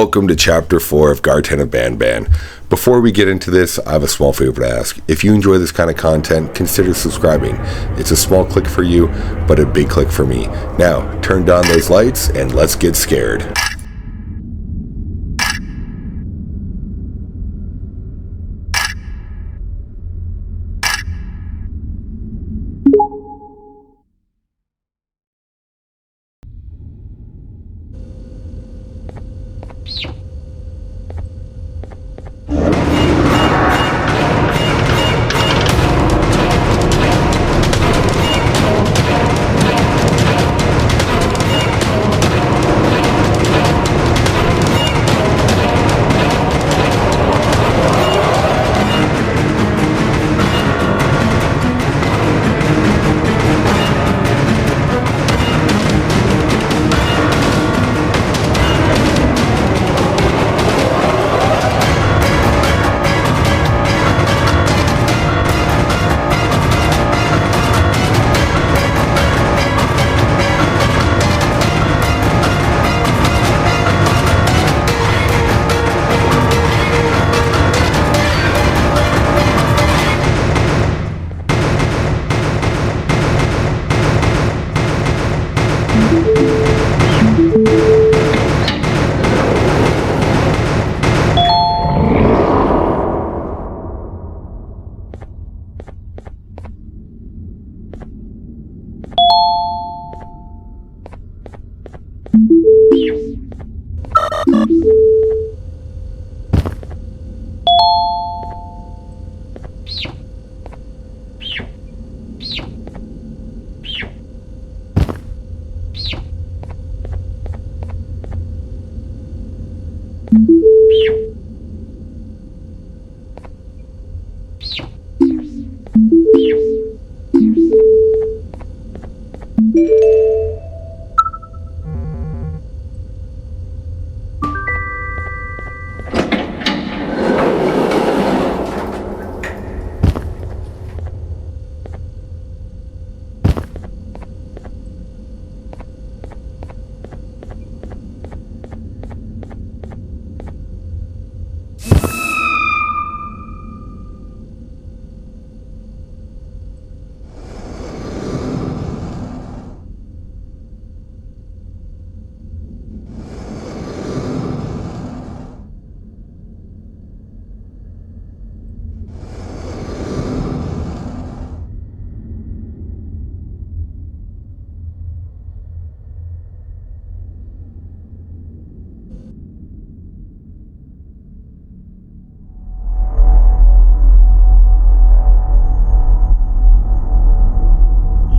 welcome to Chapter 4 of Garten of Banban. Before we get into this, I have a small favor to ask. If you enjoy this kind of content, consider subscribing. It's a small click for you, but a big click for me. Now, turn down those lights and let's get scared.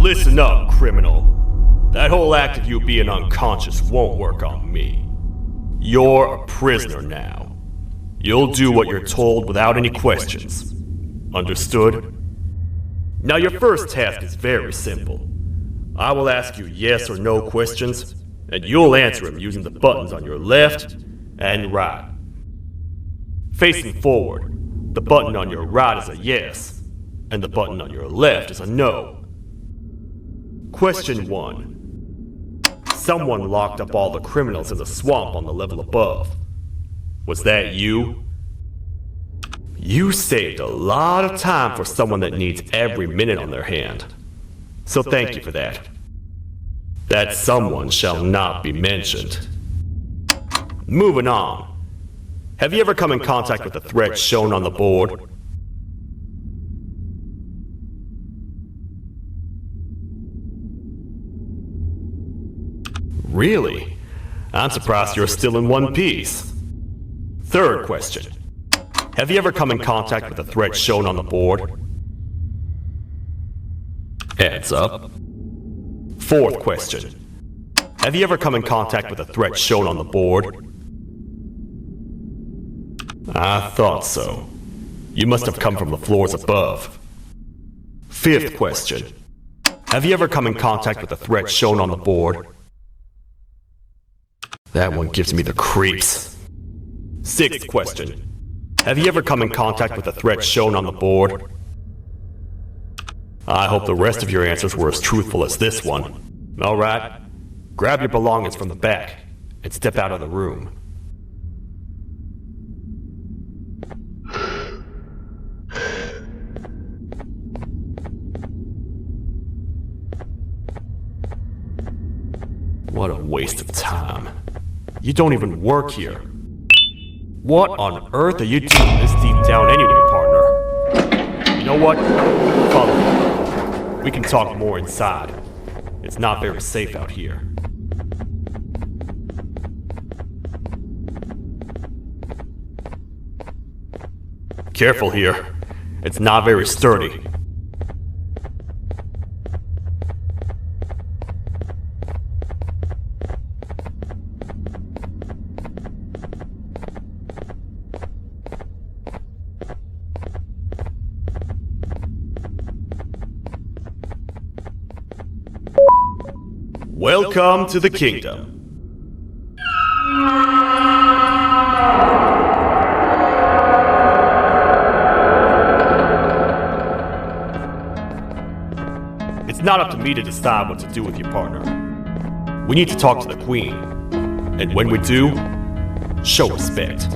Listen up, criminal. That whole act of you being unconscious won't work on me. You're a prisoner now. You'll do what you're told without any questions. Understood? Now your first task is very simple. I will ask you yes or no questions, and you'll answer them using the buttons on your left and right. Facing forward, the button on your right is a yes, and the button on your left is a no. Question 1. Someone locked up all the criminals in the swamp on the level above. Was that you? You saved a lot of time for someone that needs every minute on their hand. So thank you for that. That someone shall not be mentioned. Moving on. Have you ever come in contact with the threat shown on the board? Really? I'm surprised you're still in one piece. Third question. Have you ever come in contact with the threat shown on the board? Heads up. Fourth question. Have you ever come in contact with the threat shown on the board? I thought so. You must have come from the floors above. Fifth question. Have you ever come in contact with the threat shown on the board? That one gives me the creeps. Sixth question. Have you ever come in contact with the threat shown on the board? I hope the rest of your answers were as truthful as this one. Alright, grab your belongings from the back and step out of the room. What a waste of time. You don't even work here. What on earth are you doing this deep down anyway, partner? You know what? Follow me. We can talk more inside. It's not very safe out here. Careful here. It's not very sturdy. Welcome to the kingdom. It's not up to me to decide what to do with your partner. We need to talk to the queen. And when we do, show respect.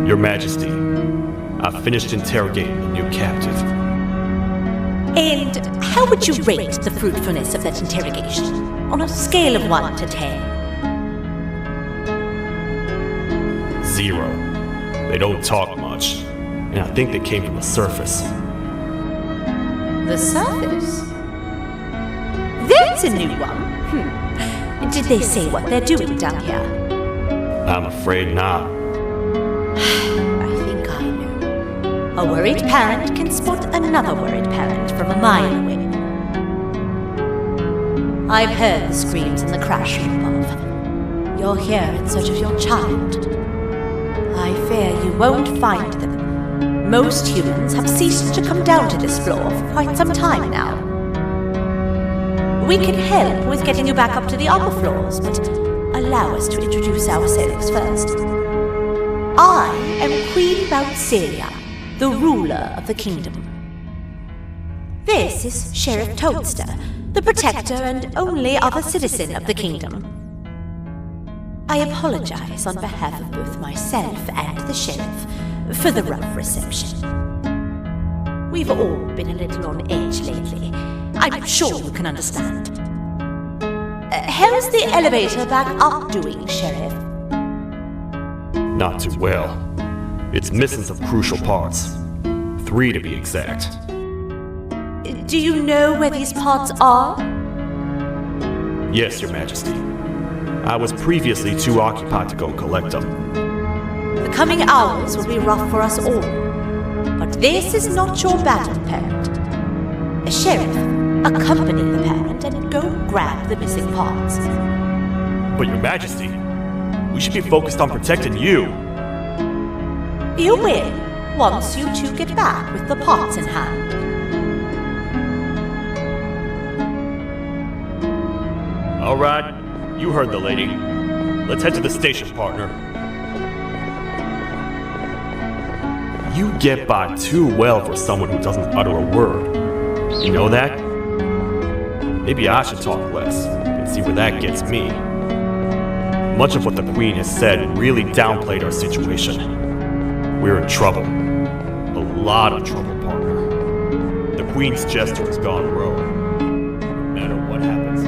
Your Majesty, I've finished interrogating the new captive. And how would you rate the fruitfulness of that interrogation on a scale of 1 to 10? 0. They don't talk much, and I think they came from the surface. The surface? That's a new one. Did they say what they're doing down here? I'm afraid not. I think I know. A worried parent can spot another worried parent from a mile away. I've heard the screams in the crash room above. You're here in search of your child. I fear you won't find them. Most humans have ceased to come down to this floor for quite some time now. We can help with getting you back up to the upper floors, but allow us to introduce ourselves first. I am Queen Bouncelia, the ruler of the kingdom. This is Sheriff Toadster, the protector and only other citizen of the kingdom. I apologize on behalf of both myself and the sheriff for the rough reception. We've all been a little on edge lately. I'm sure you can understand. How's the elevator back up doing, Sheriff? Not too well. It's missing some crucial parts. 3 to be exact. Do you know where these parts are? Yes, Your Majesty. I was previously too occupied to go collect them. The coming hours will be rough for us all. But this is not your battle, parent. Sheriff, accompany the parent and go grab the missing parts. But Your Majesty, we should be focused on protecting you. You will, once you two get back with the parts in hand. All right, you heard the lady. Let's head to the station, partner. You get by too well for someone who doesn't utter a word. You know that? Maybe I should talk less and see where that gets me. Much of what the Queen has said really downplayed our situation. We're in trouble. A lot of trouble, partner. The Queen's gesture has gone rogue. No matter what happens.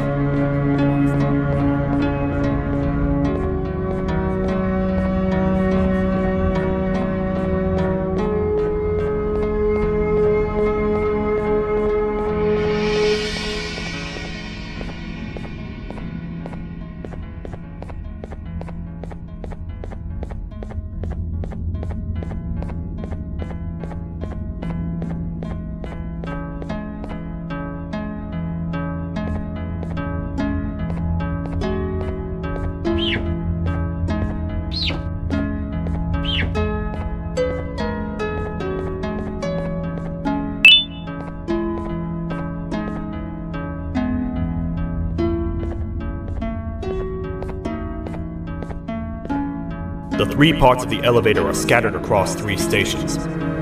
The 3 parts of the elevator are scattered across 3 stations,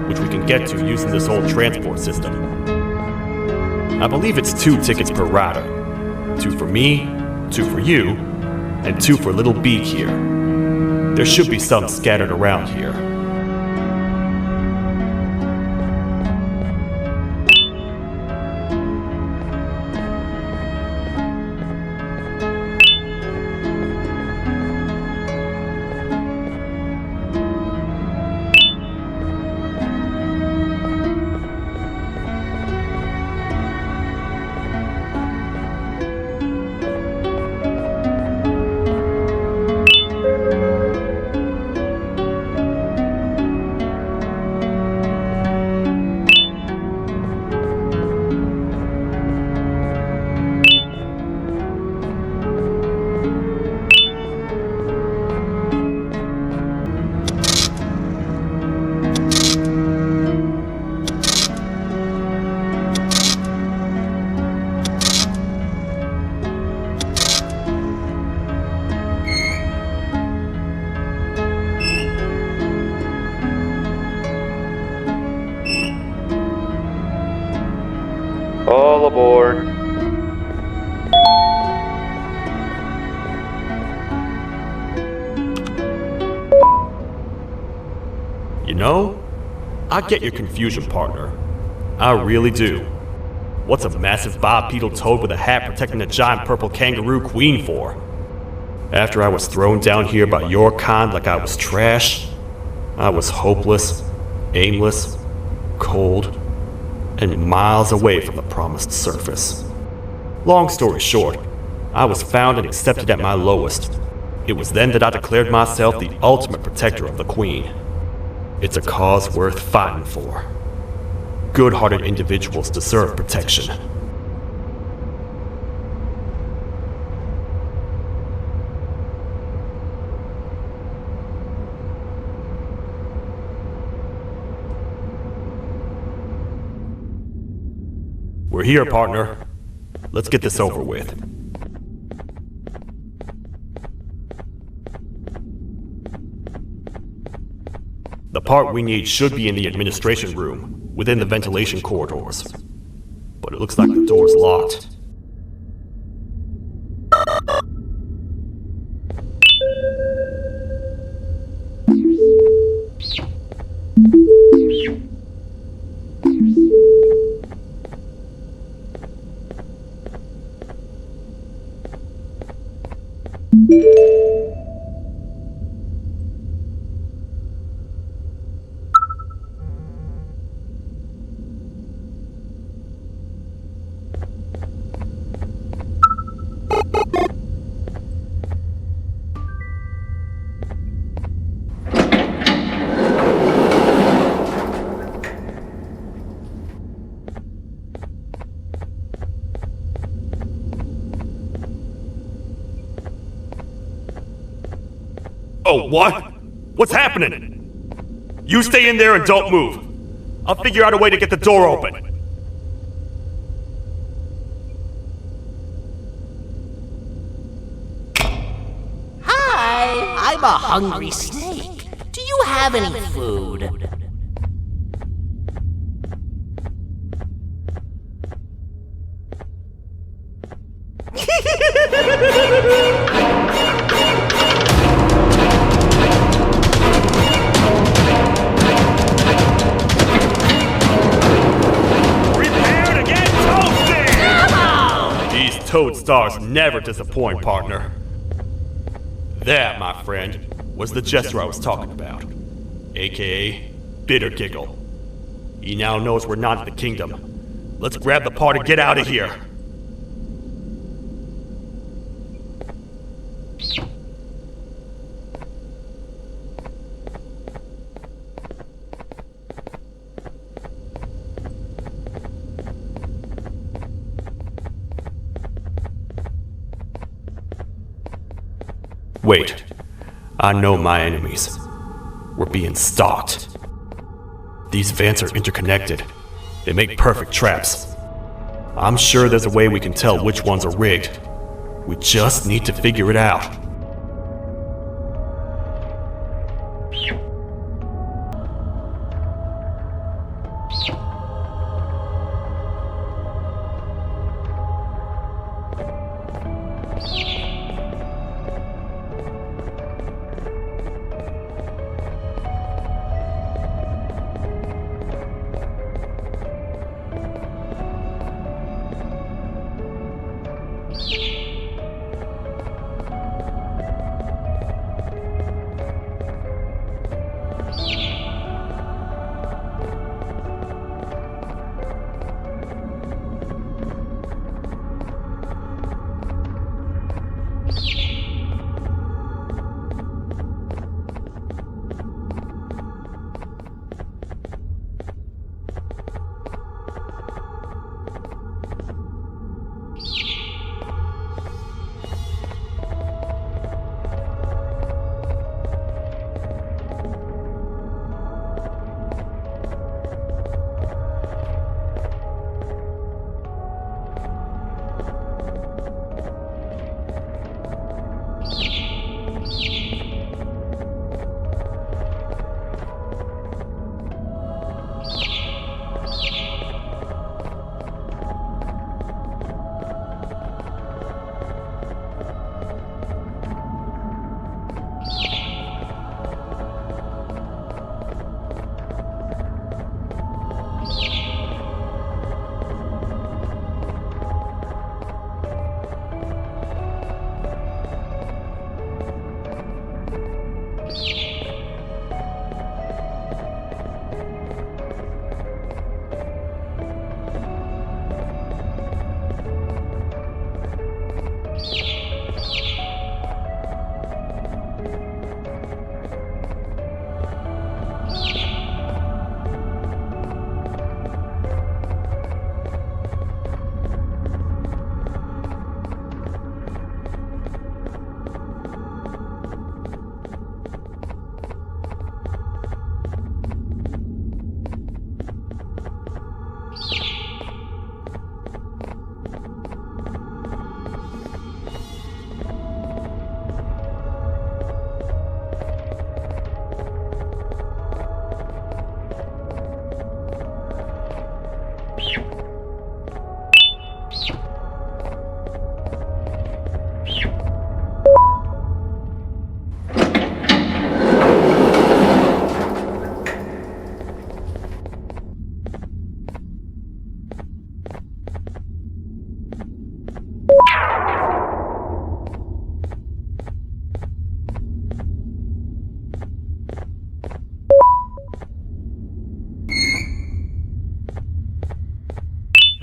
which we can get to using this old transport system. I believe it's 2 tickets per rider. 2 for me, 2 for you, and 2 for Little Beak here. There should be some scattered around here. All aboard. You know, I get your confusion, partner. I really do. What's a massive bipedal toad with a hat protecting a giant purple kangaroo queen for? After I was thrown down here by your kind like I was trash, I was hopeless, aimless, cold, and miles away from the promised surface. Long story short, I was found and accepted at my lowest. It was then that I declared myself the ultimate protector of the Queen. It's a cause worth fighting for. Good-hearted individuals deserve protection. We're here, partner. Let's get this over with. The part we need should be in the administration room, within the ventilation corridors. But it looks like the door's locked. Oh, what? What's happening? You stay in there and don't move. I'll figure out a way to get the door open. Hi, I'm a hungry snake. Do you have any food? Toad stars never disappoint, partner. That, my friend, was the gesture I was talking about, aka Bitter Giggle. He now knows we're not in the kingdom. Let's grab the part and get out of here. Wait, I know my enemies. We're being stalked. These vents are interconnected. They make perfect traps. I'm sure there's a way we can tell which ones are rigged. We just need to figure it out.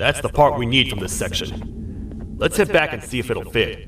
That's the part we need from this section. Let's head back and see if it'll fit.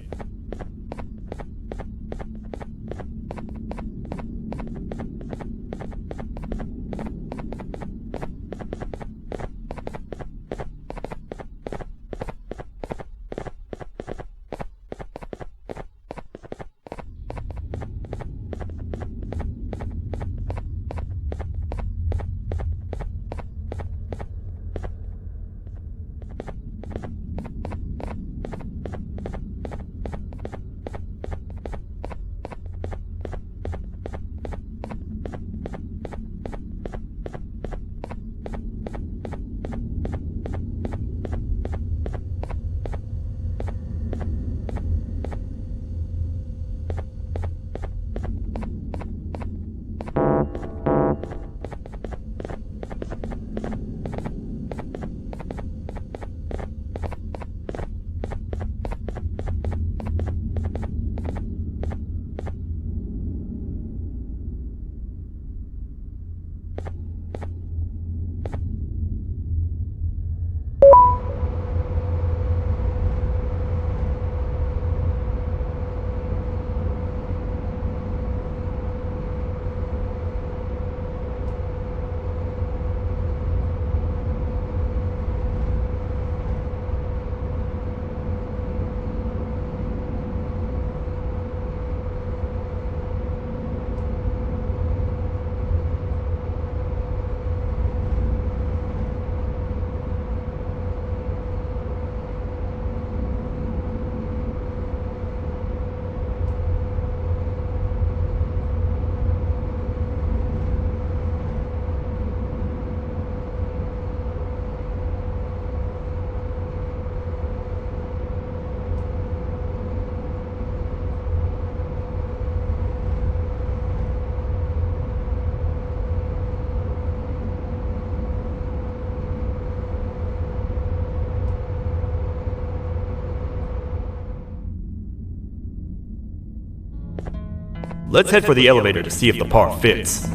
Let's head for the elevator to see if the part fits.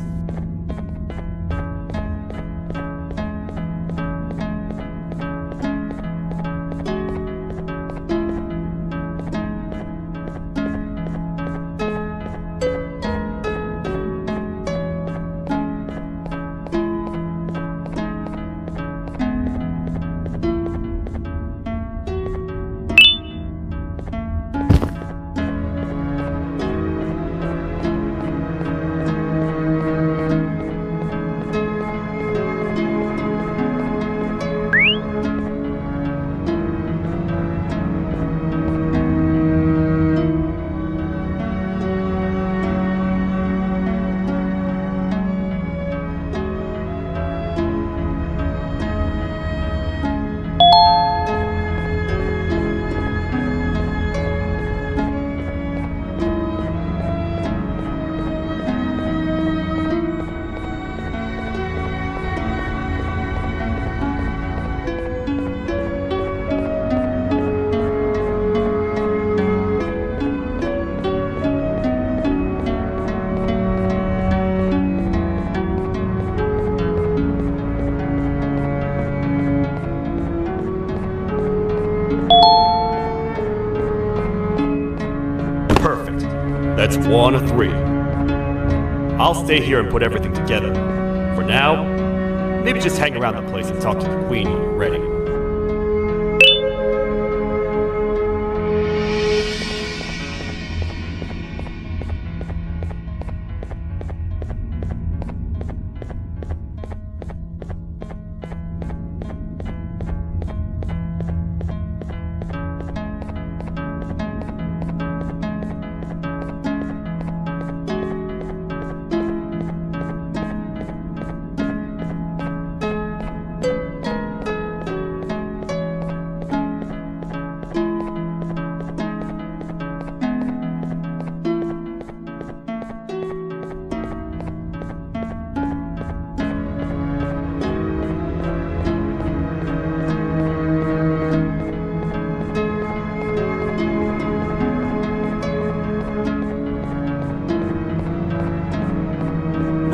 That's 1 of 3. I'll stay here and put everything together. For now, maybe just hang around the place and talk to the Queen when you're ready.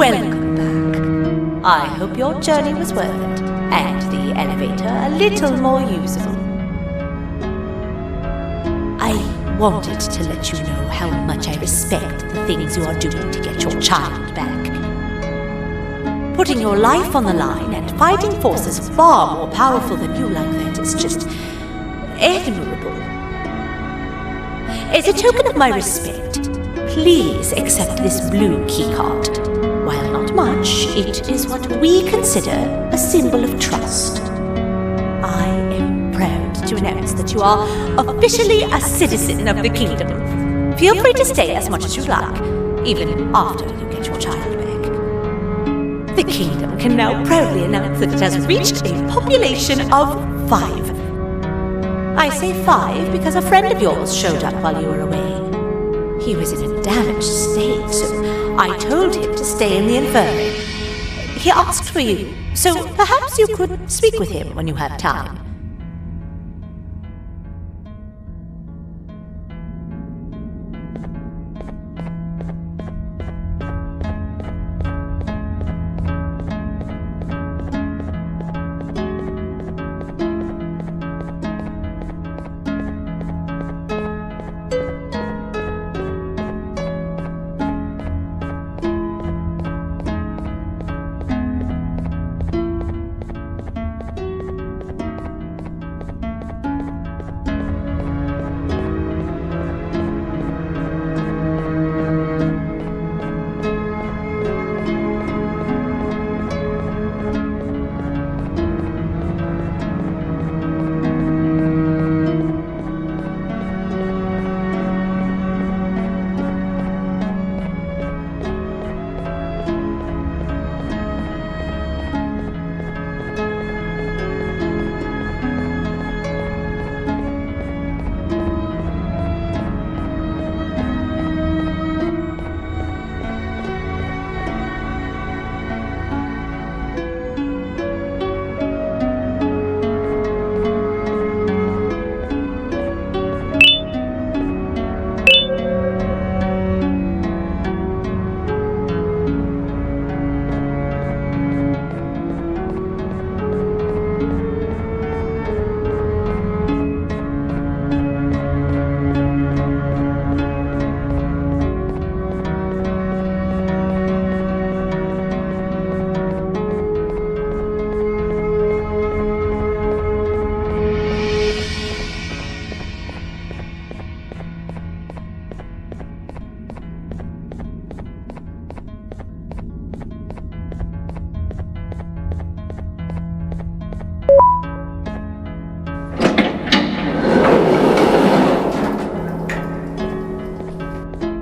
Welcome back. I hope your journey was worth it, and the the elevator a little more usable. I wanted to let you know how much I respect the things you are doing to get your child back. Putting your life on the line and fighting forces far more powerful than you like that is just admirable. As a token of my respect, please accept this blue keycard. While not much, it is what we consider a symbol of trust. I am proud to announce that you are officially a citizen of the kingdom. Feel free to stay as much as you like, even after you get your child back. The kingdom can now proudly announce that it has reached a population of 5. I say 5 because a friend of yours showed up while you were away. He was in a damaged state, so I told him to stay in the infirmary. He asked for you, so perhaps you could speak with him when you have time.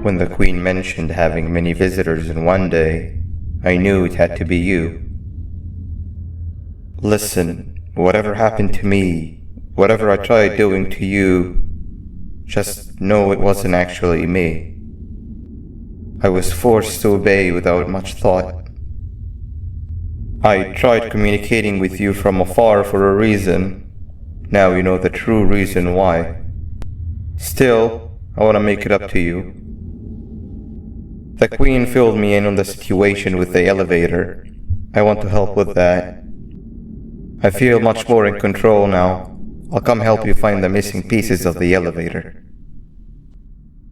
When the Queen mentioned having many visitors in one day, I knew it had to be you. Listen, whatever happened to me, whatever I tried doing to you, just know it wasn't actually me. I was forced to obey without much thought. I tried communicating with you from afar for a reason. Now you know the true reason why. Still, I want to make it up to you. The Queen filled me in on the situation with the elevator. I want to help with that. I feel much more in control now. I'll come help you find the missing pieces of the elevator.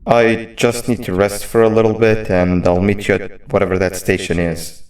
I just need to rest for a little bit and I'll meet you at whatever that station is.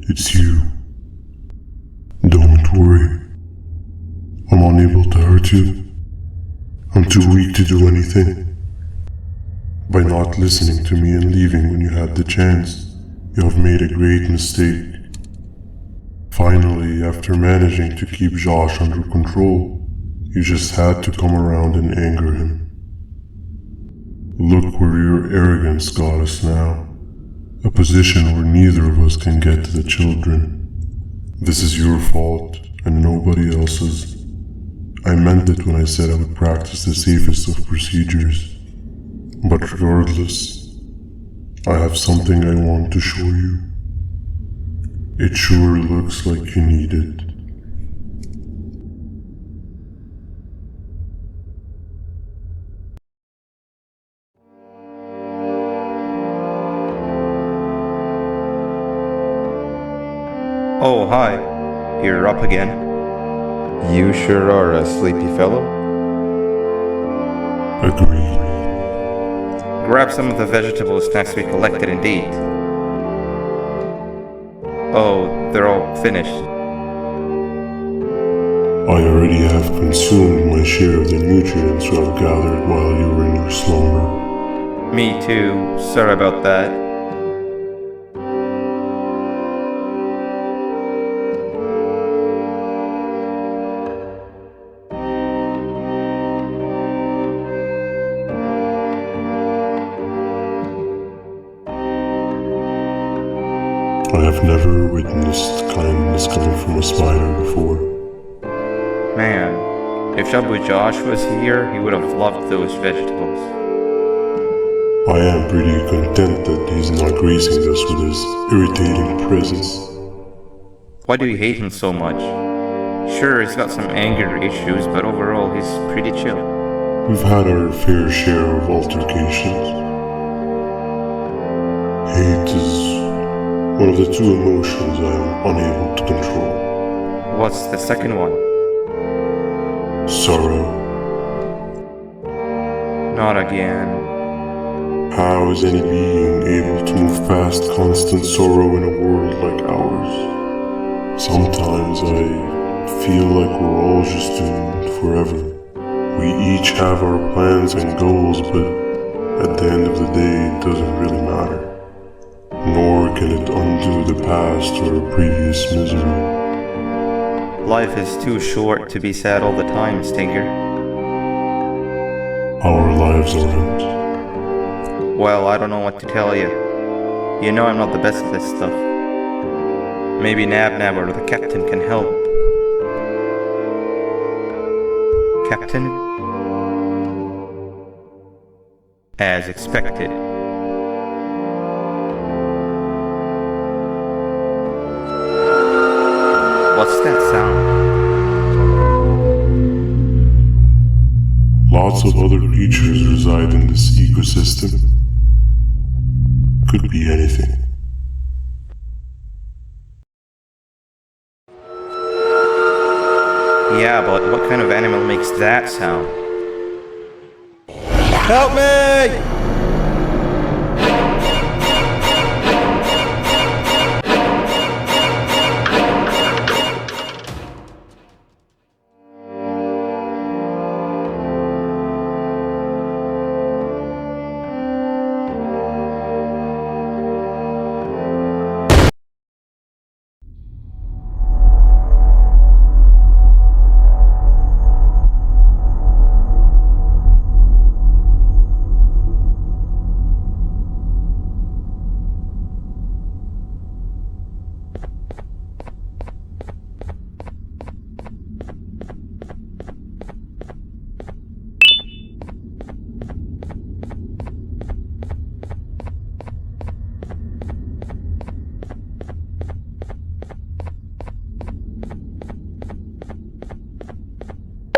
It's you. Don't worry. I'm unable to hurt you. I'm too weak to do anything. By not listening to me and leaving when you had the chance, you have made a great mistake. Finally, after managing to keep Josh under control, you just had to come around and anger him. Look where your arrogance got us now. A position where neither of us can get to the children. This is your fault, and nobody else's. I meant it when I said I would practice the safest of procedures. But regardless, I have something I want to show you. It sure looks like you need it. Oh, hi. You're up again. You sure are a sleepy fellow. Agreed. Grab some of the vegetable snacks we collected indeed. Oh, they're all finished. I already have consumed my share of the nutrients you have gathered while you were in your slumber. Me too. Sorry about that. I have never witnessed kindness coming from a spider before. Man, if Shabu Josh was here, he would have loved those vegetables. I am pretty content that he's not gracing us with his irritating presence. Why do you hate him so much? Sure, he's got some anger issues, but overall he's pretty chill. We've had our fair share of altercations. Hate is one of the two emotions I am unable to control. What's the second one? Sorrow. Not again. How is any being able to move past constant sorrow in a world like ours? Sometimes I feel like we're all just doomed forever. We each have our plans and goals, but at the end of the day, it doesn't really matter. Nor can it undo the past or previous misery. Life is too short to be sad all the time, Stinger. Our lives aren't. Well, I don't know what to tell you. You know I'm not the best at this stuff. Maybe Nab or the captain can help. Captain? As expected. What's that sound? Lots of other creatures reside in this ecosystem. Could be anything. Yeah, but what kind of animal makes that sound? Help me!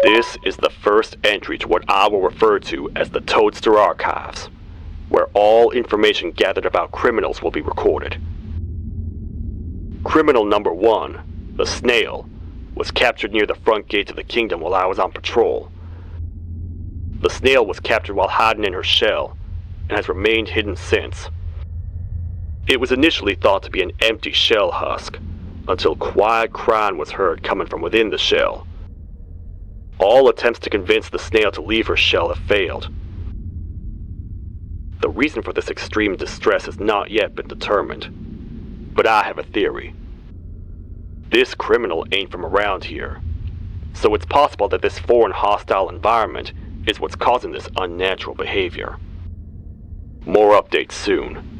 This is the first entry to what I will refer to as the Toadster Archives, where all information gathered about criminals will be recorded. Criminal number 1, the snail, was captured near the front gate of the kingdom while I was on patrol. The snail was captured while hiding in her shell, and has remained hidden since. It was initially thought to be an empty shell husk, until quiet crying was heard coming from within the shell. All attempts to convince the snail to leave her shell have failed. The reason for this extreme distress has not yet been determined, but I have a theory. This criminal ain't from around here, so it's possible that this foreign hostile environment is what's causing this unnatural behavior. More updates soon.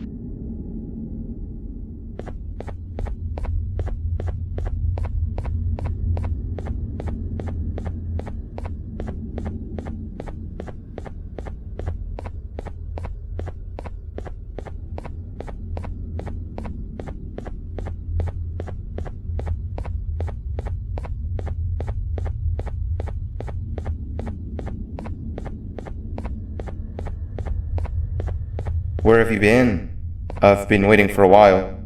Where have you been? I've been waiting for a while.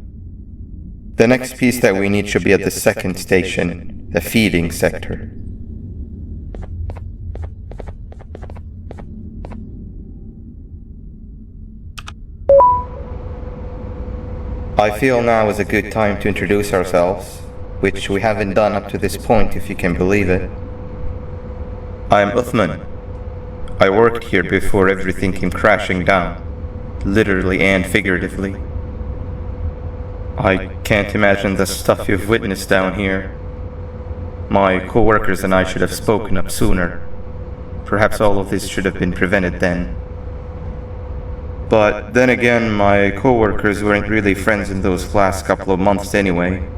The next piece that we need should be at the second station, the feeding sector. I feel now is a good time to introduce ourselves, which we haven't done up to this point, if you can believe it. I'm Uthman. I worked here before everything came crashing down. Literally and figuratively. I can't imagine the stuff you've witnessed down here. My co-workers and I should have spoken up sooner. Perhaps all of this should have been prevented then. But then again, my co-workers weren't really friends in those last couple of months anyway,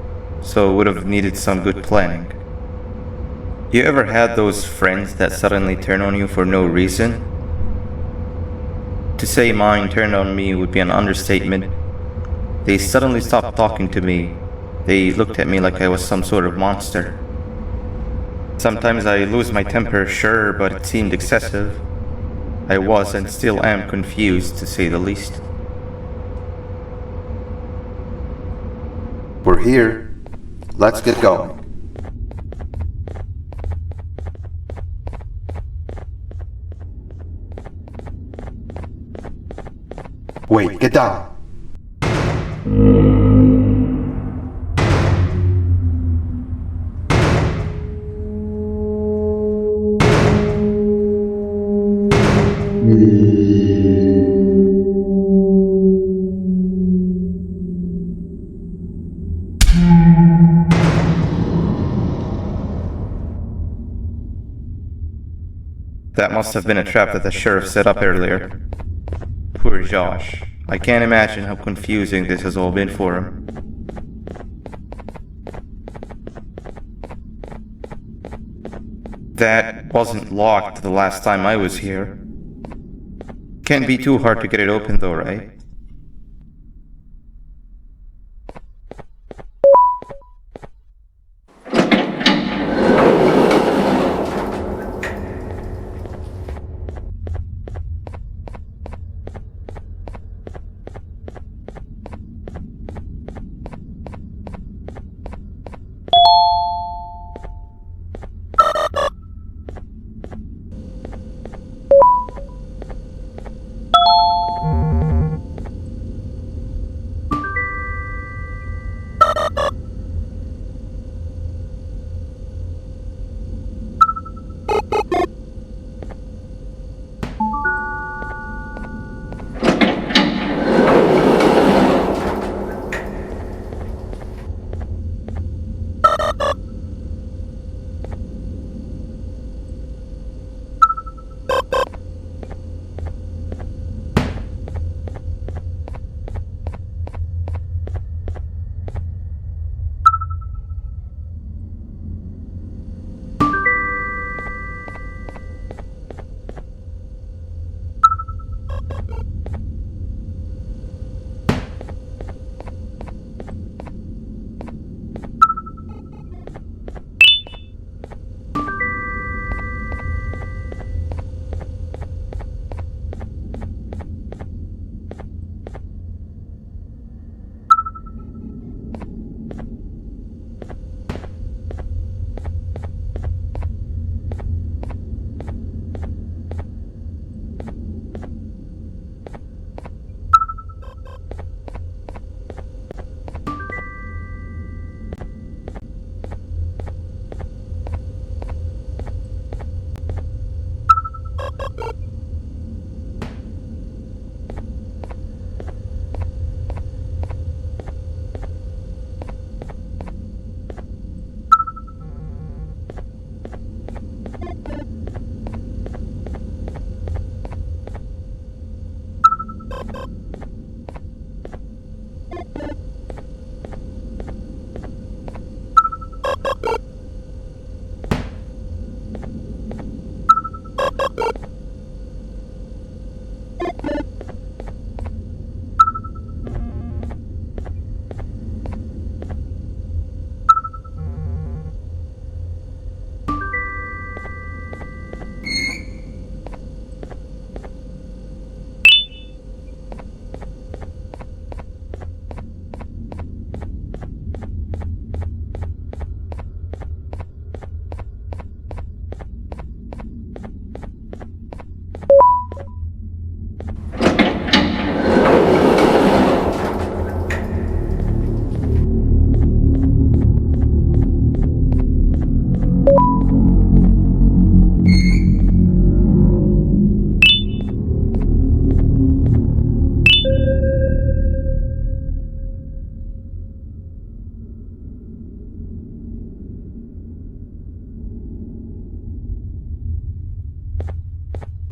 so would have needed some good planning. You ever had those friends that suddenly turn on you for no reason? To say mine turned on me would be an understatement. They suddenly stopped talking to me. They looked at me like I was some sort of monster. Sometimes I lose my temper, sure, but it seemed excessive. I was and still am confused, to say the least. We're here. Let's get going. Wait, get down. That must have been a trap that the sheriff set up earlier. Poor Josh. I can't imagine how confusing this has all been for him. That wasn't locked the last time I was here. Can't be too hard to get it open though, right?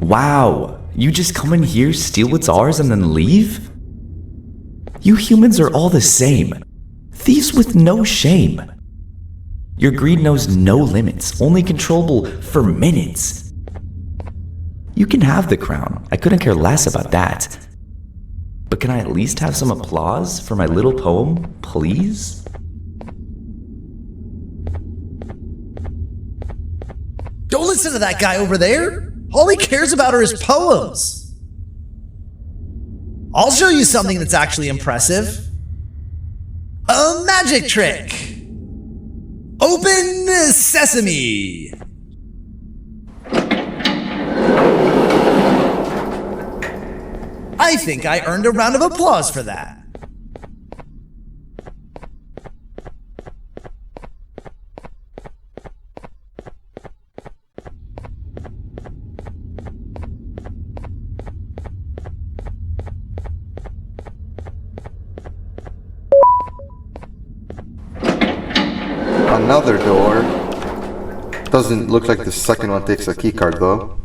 Wow, you just come in here, steal what's ours, and then leave? You humans are all the same. Thieves with no shame. Your greed knows no limits, only controllable for minutes. You can have the crown, I couldn't care less about that. But can I at least have some applause for my little poem, please? Don't listen to that guy over there! All he cares about are his poems! I'll show you something that's actually impressive. A magic trick! Open sesame! I think I earned a round of applause for that. Another door. Doesn't look like the second one takes a keycard though.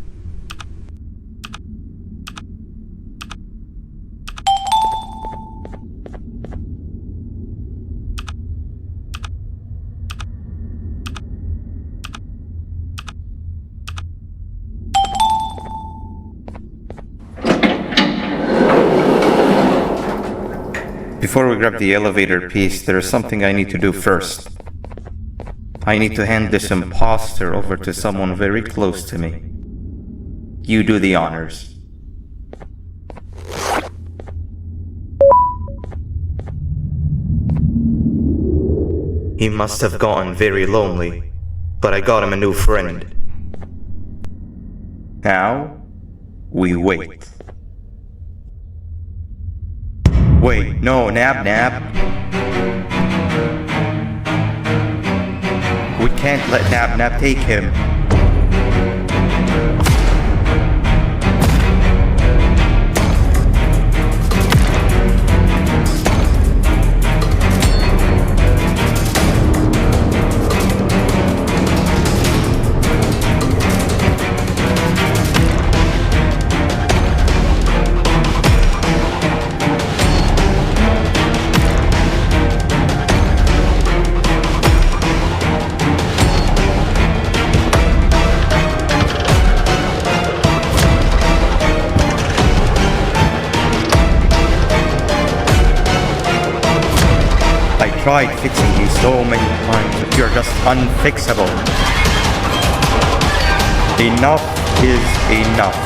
Before we grab the elevator piece, there is something I need to do first. I need to hand this imposter over to someone very close to me. You do the honors. He must have gotten very lonely, but I got him a new friend. Now, we wait. Wait, no, Nab. We can't let Nab take him. I tried fixing you so many times, but you're just unfixable. Enough is enough.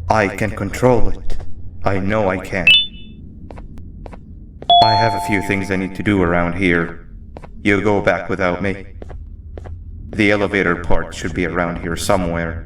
I can control it. I know I can. I have a few things I need to do around here. You'll go back without me. The elevator part should be around here somewhere.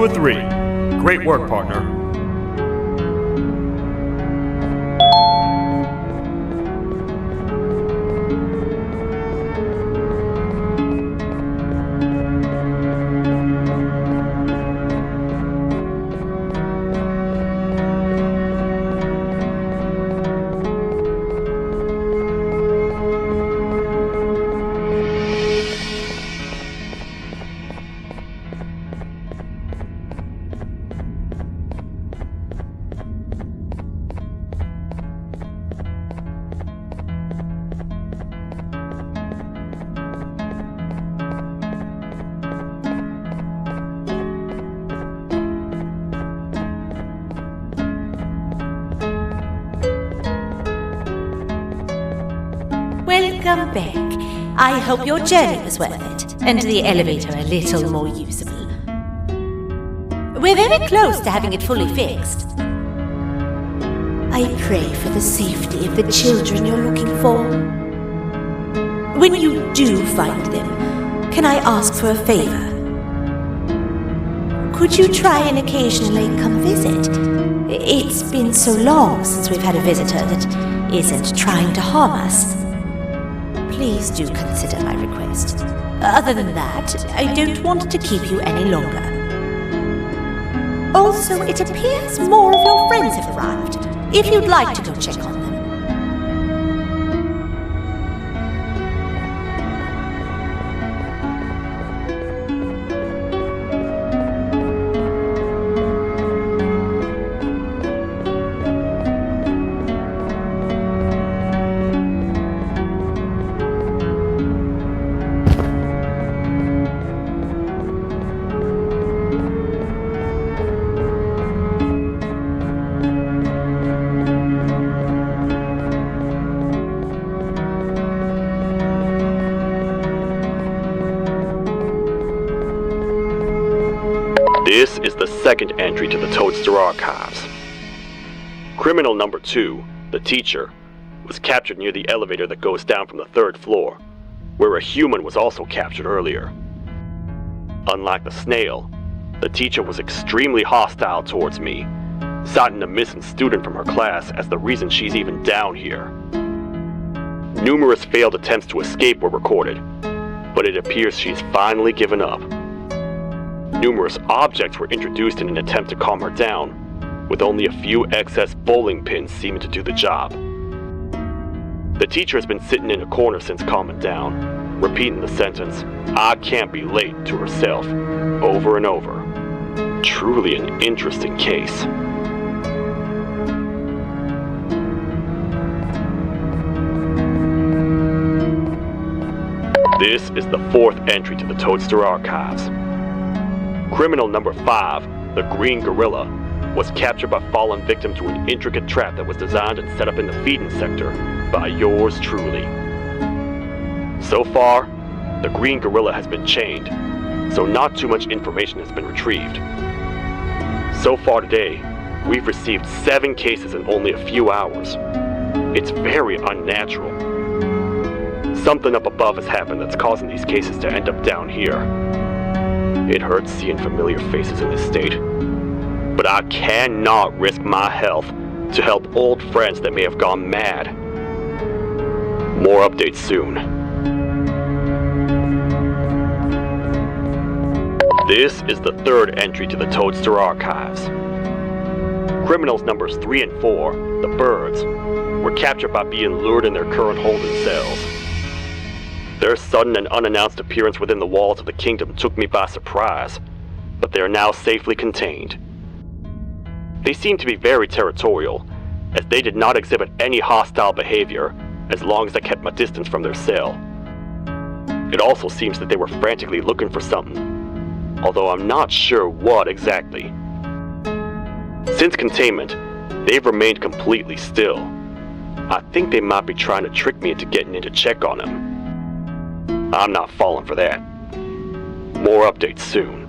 for 3. Great work, partner. Welcome back. I hope your journey was worth it, and the elevator a little more usable. We're very close to having it fully fixed. I pray for the safety of the children you're looking for. When you do find them, can I ask for a favor? Could you try and occasionally come visit? It's been so long since we've had a visitor that isn't trying to harm us. Please do consider my request. Other than that, I don't want to keep you any longer. Also, it appears more of your friends have arrived. If you'd like to go check on them. This is the second entry to the Toadster Archives. Criminal number 2, the teacher, was captured near the elevator that goes down from the 3rd floor, where a human was also captured earlier. Unlike the snail, the teacher was extremely hostile towards me, citing a missing student from her class as the reason she's even down here. Numerous failed attempts to escape were recorded, but it appears she's finally given up. Numerous objects were introduced in an attempt to calm her down, with only a few excess bowling pins seeming to do the job. The teacher has been sitting in a corner since calming down, repeating the sentence, "I can't be late," to herself, over and over. Truly an interesting case. This is the 4th entry to the Toadster Archives. Criminal number 5, the Green Gorilla, was captured by falling victim to an intricate trap that was designed and set up in the feeding sector by yours truly. So far, the Green Gorilla has been chained, so not too much information has been retrieved. So far today, we've received 7 cases in only a few hours. It's very unnatural. Something up above has happened that's causing these cases to end up down here. It hurts seeing familiar faces in this state, but I cannot risk my health to help old friends that may have gone mad. More updates soon. This is the 3rd entry to the Toadster Archives. Criminals numbers 3 and 4, the birds, were captured by being lured in their current holding cells. Their sudden and unannounced appearance within the walls of the kingdom took me by surprise, but they are now safely contained. They seem to be very territorial, as they did not exhibit any hostile behavior as long as I kept my distance from their cell. It also seems that they were frantically looking for something, although I'm not sure what exactly. Since containment, they've remained completely still. I think they might be trying to trick me into getting in to check on them. I'm not falling for that. More updates soon.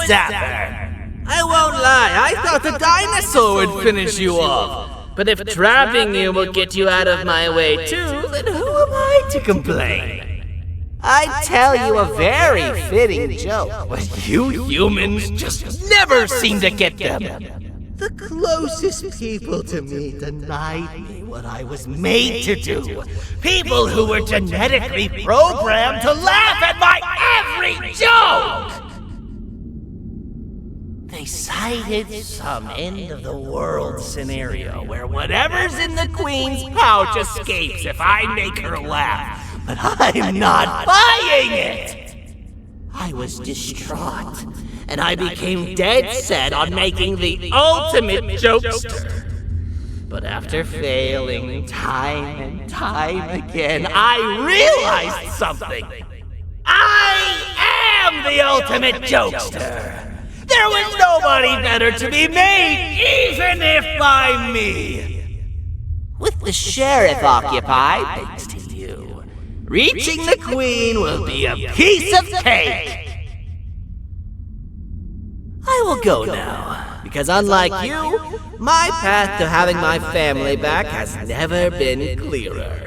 zapper. I won't lie, I thought the dinosaur would finish you off. But if trapping you will get you out of my way too, then who am I to complain? I tell you a very fitting joke, but you humans just never seem to get them. The closest people to me denied me what I was made to do. People who were genetically programmed to laugh at my every joke! They cited some end-of-the-world scenario where whatever's in the Queen's pouch escapes if I make her laugh. But I'm not buying it! I was distraught, and I became dead set on making the ultimate jokester. But after failing time and time again, I realized something. I am the ultimate jokester! There was nobody better to be made, even if by me! With the sheriff occupied, thanks to you, reaching the Queen will be a piece of cake! I will go now, because unlike you, my path to having my family back has never been clearer.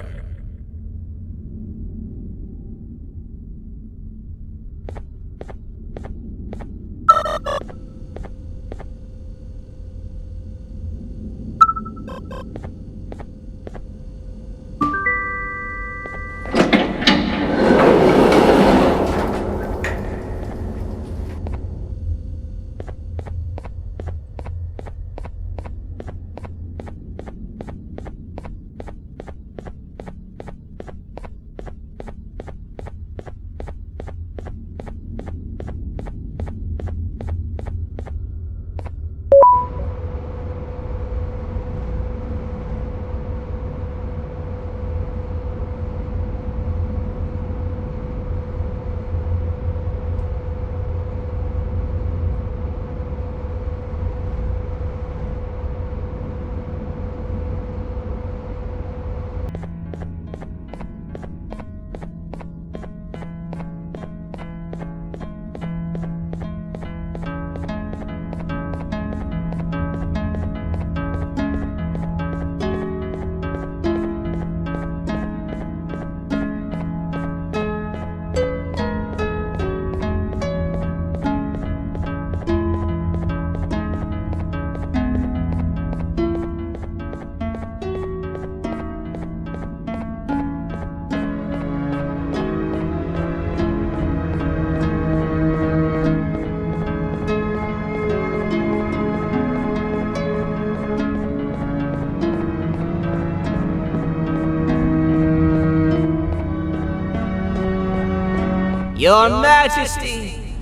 Your Majesty,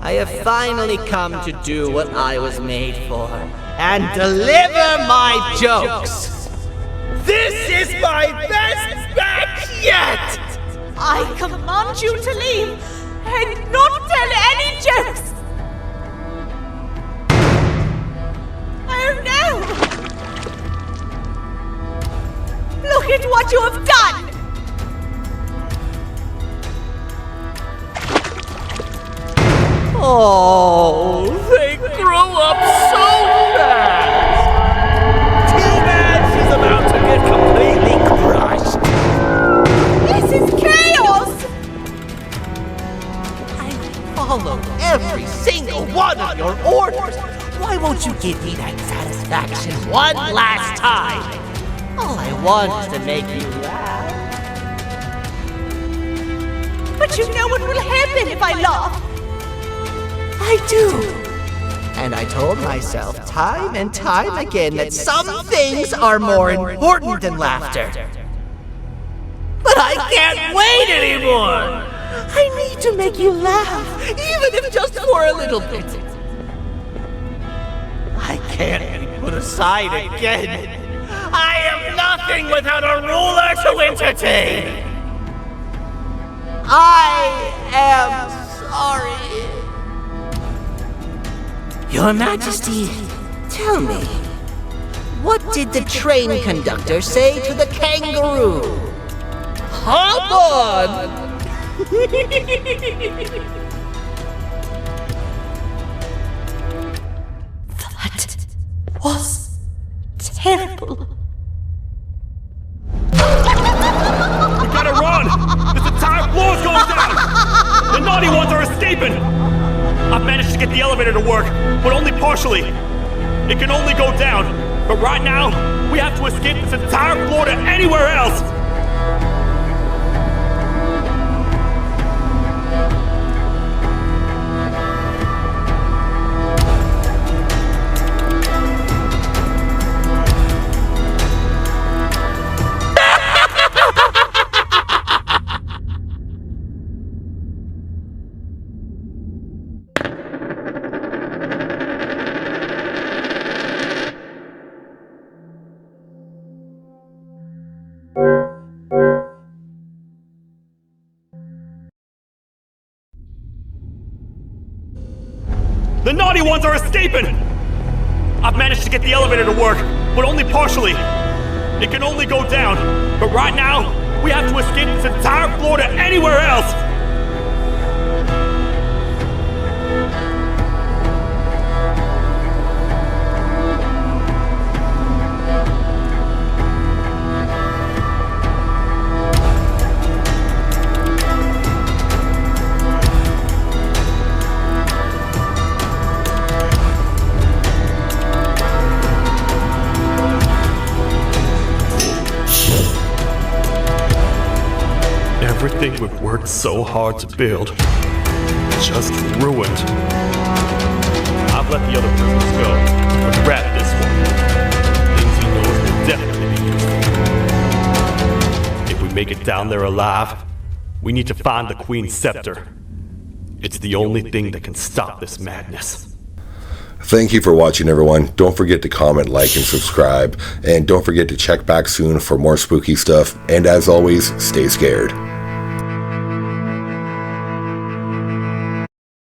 I have finally come to do what I was made for, and deliver my jokes! This is my best back yet! I command you to leave and not tell any jokes! Oh no! Look at what you have done! Oh, they grew up so fast! T-Max is about to get completely crushed! This is chaos! I followed every single one of your orders! Why won't you give me that satisfaction one last time? All I want is to make you laugh. But you know what will happen if I laugh? I do. And I told myself time and time again that some things are more important than laughter. But I can't wait anymore! I need to make you laugh, even if just for a little bit. I can't be put aside again. I am nothing without a ruler to entertain. I am sorry. Your Majesty, tell me, what did the train conductor say to the kangaroo? Hop on! elevator to work, but only partially. It can only go down. But right now, we have to escape this entire floor to anywhere else. The naughty ones are escaping! I've managed to get the elevator to work, but only partially. It can only go down, but right now, we have to escape this entire floor to anywhere else! Everything we've worked so hard to build, just ruined. I've let the other prisoners go, but grab this one. Things he knows will definitely be useful. If we make it down there alive, we need to find the Queen's scepter. It's the only thing that can stop this madness. Thank you for watching, everyone. Don't forget to comment, like, and subscribe. And don't forget to check back soon for more spooky stuff. And as always, stay scared.